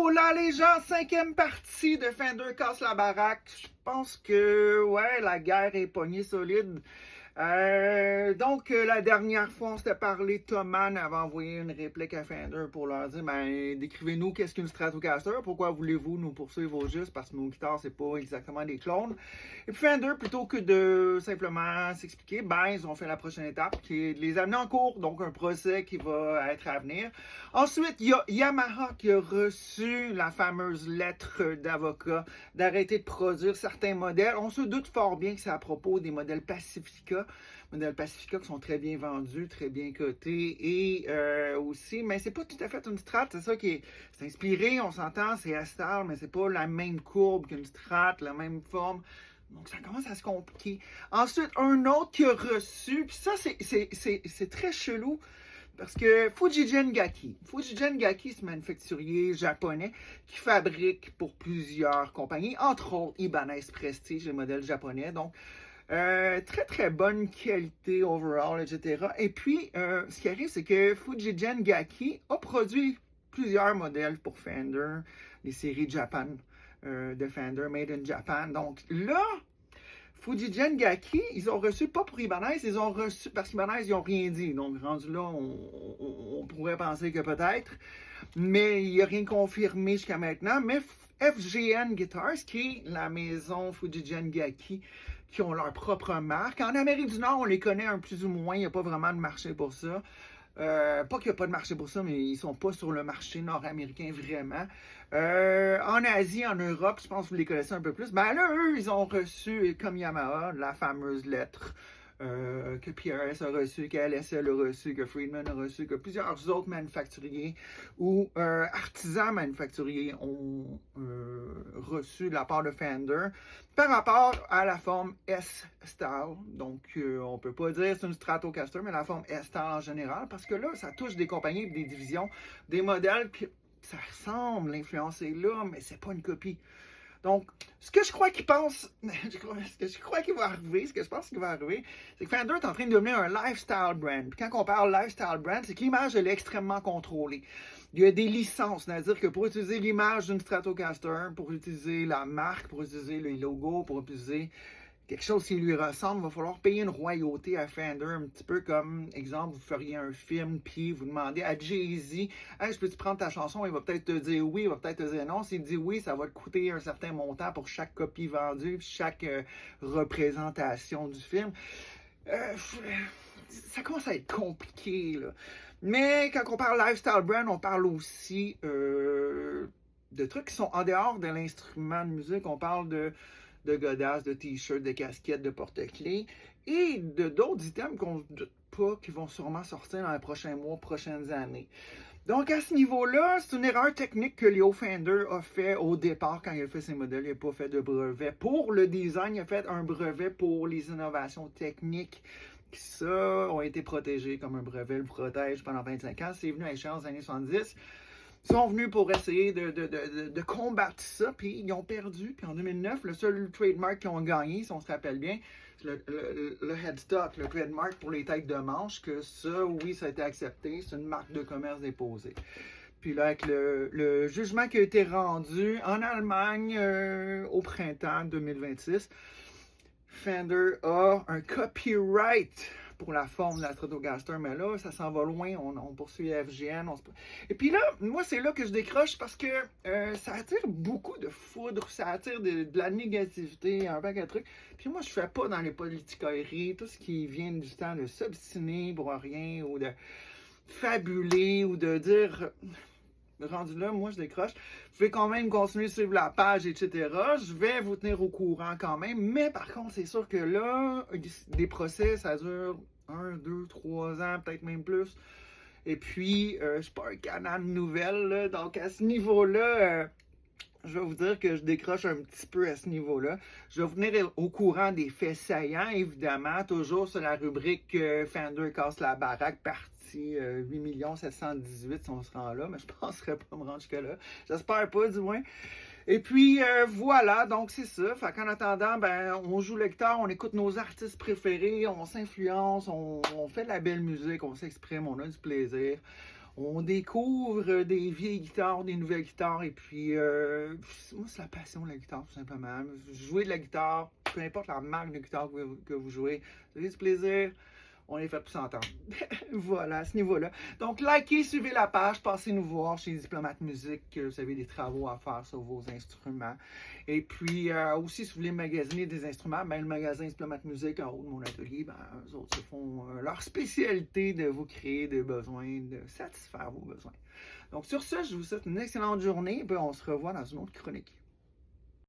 là les gens, cinquième partie de Fender casse la baraque. Je pense que ouais, la guerre est pognée solide. Donc, la dernière fois, on s'était parlé, Thomann avait envoyé une réplique à Fender pour leur dire, ben, décrivez-nous qu'est-ce qu'une Stratocaster, pourquoi voulez-vous nous poursuivre au juste, parce que nos guitares, c'est pas exactement des clones. Et puis Fender, plutôt que de simplement s'expliquer, ben, ils ont fait la prochaine étape, qui est de les amener en cours, donc un procès qui va être à venir. Ensuite, il y a Yamaha qui a reçu la fameuse lettre d'avocat d'arrêter de produire certains modèles. On se doute fort bien que c'est à propos des modèles Pacifica qui sont très bien vendus, très bien cotés et aussi, mais c'est pas tout à fait une Strat, c'est ça qui est, c'est inspiré, on s'entend, c'est S-Style, mais c'est pas la même courbe qu'une Strat, la même forme. Donc, ça commence à se compliquer. Ensuite, un autre qui a reçu, puis ça, c'est très chelou, parce que Fujigen Gaki, c'est un manufacturier japonais qui fabrique pour plusieurs compagnies, entre autres Ibanez Prestige, les modèles japonais. Donc, très très bonne qualité overall, etc. Et puis, ce qui arrive, c'est que Fujigen Gaki a produit plusieurs modèles pour Fender, les séries Japan de Fender, Made in Japan. Donc là, Fujigen Gaki, ils ont reçu, pas pour Ibanez, ils ont reçu, parce qu'Ibanez, ils n'ont rien dit. Donc, rendu là, on pourrait penser que peut-être, mais il n'y a rien confirmé jusqu'à maintenant. Mais FGN Guitars, qui est la maison Fujigen Gaki, qui ont leur propre marque. En Amérique du Nord, on les connaît un plus ou moins, il n'y a pas vraiment de marché pour ça. Pas qu'il n'y a pas de marché pour ça, mais ils ne sont pas sur le marché nord-américain vraiment. En Asie, en Europe, je pense que vous les connaissez un peu plus. Ben là, eux, ils ont reçu, comme Yamaha, la fameuse lettre que PRS a reçu, que LSL a reçu, que Friedman a reçu, que plusieurs autres manufacturiers ou artisans manufacturiers ont reçu de la part de Fender par rapport à la forme S-Style. Donc, on ne peut pas dire c'est une Stratocaster, mais la forme S-Style en général, parce que là, ça touche des compagnies, des divisions, des modèles, puis ça ressemble, l'influence est là, mais c'est pas une copie. Donc, ce que je crois qu'il pense, ce que je crois qu'il va arriver, ce que je pense qu'il va arriver, c'est que Fender est en train de devenir un lifestyle brand. Puis quand on parle lifestyle brand, c'est que l'image, elle est extrêmement contrôlée. Il y a des licences, c'est-à-dire que pour utiliser l'image d'une Stratocaster, pour utiliser la marque, pour utiliser le logo, pour utiliser quelque chose qui lui ressemble, il va falloir payer une royauté à Fender, un petit peu comme, exemple, vous feriez un film, puis vous demandez à Jay-Z, hey, je peux-tu prendre ta chanson? Il va peut-être te dire oui, il va peut-être te dire non. S'il dit oui, ça va te coûter un certain montant pour chaque copie vendue, puis chaque représentation du film. Ça commence à être compliqué, là. Mais quand on parle lifestyle brand, on parle aussi de trucs qui sont en dehors de l'instrument de musique. On parle de godasses, de t-shirts, de casquettes, de porte-clés et d'autres items qu'on ne doute pas qui vont sûrement sortir dans les prochains mois, prochaines années. Donc, à ce niveau-là, c'est une erreur technique que Leo Fender a fait au départ quand il a fait ses modèles. Il n'a pas fait de brevet pour le design, il a fait un brevet pour les innovations techniques qui, ça, ont été protégées comme un brevet le protège pendant 25 ans. C'est venu à échéance des années 70. Ils sont venus pour essayer de combattre ça, puis ils ont perdu. Puis en 2009, le seul trademark qu'ils ont gagné, si on se rappelle bien, c'est le headstock, le trademark pour les têtes de manche, que ça, oui, ça a été accepté. C'est une marque de commerce déposée. Puis là, avec le jugement qui a été rendu en Allemagne au printemps 2026, Fender a un copyright pour la forme de la Stratocaster, mais là, ça s'en va loin, on poursuit FGN. Et puis là, moi, c'est là que je décroche parce que ça attire beaucoup de foudre, ça attire de la négativité, un paquet de trucs. Puis moi, je fais pas dans les politicailleries, tout ce qui vient du temps de s'obstiner pour rien, ou de fabuler, ou de dire... Rendu là, moi je décroche. Vous pouvez quand même continuer de suivre la page, etc. Je vais vous tenir au courant quand même. Mais par contre, c'est sûr que là, des procès, ça dure 1, 2, 3 ans, peut-être même plus. Et puis, je suis pas un canal de nouvelles, là. Donc à ce niveau-là, je vais vous dire que je décroche un petit peu à ce niveau-là. Je vais vous tenir au courant des faits saillants, évidemment, toujours sur la rubrique Fender casse la baraque, partie 8 718 si on se rend là, mais je ne penserais pas me rendre jusque-là. J'espère pas, du moins. Et puis, voilà, donc c'est ça. Fait qu'en attendant, ben, on joue le guitare, on écoute nos artistes préférés, on s'influence, on fait de la belle musique, on s'exprime, on a du plaisir. on découvre des vieilles guitares, des nouvelles guitares, et puis moi c'est la passion de la guitare tout simplement. Jouer de la guitare, peu importe la marque de guitare que vous jouez, vous avez du plaisir, on est fait pour s'entendre. Voilà, à ce niveau-là. Donc, likez, suivez la page, passez nous voir chez Diplomate Musique. Vous avez des travaux à faire sur vos instruments. Et puis, aussi, si vous voulez magasiner des instruments, ben, le magasin Diplomate Musique en haut de mon atelier, ben, eux autres se font leur spécialité de vous créer des besoins, de satisfaire vos besoins. Donc, sur ce, je vous souhaite une excellente journée et puis on se revoit dans une autre chronique.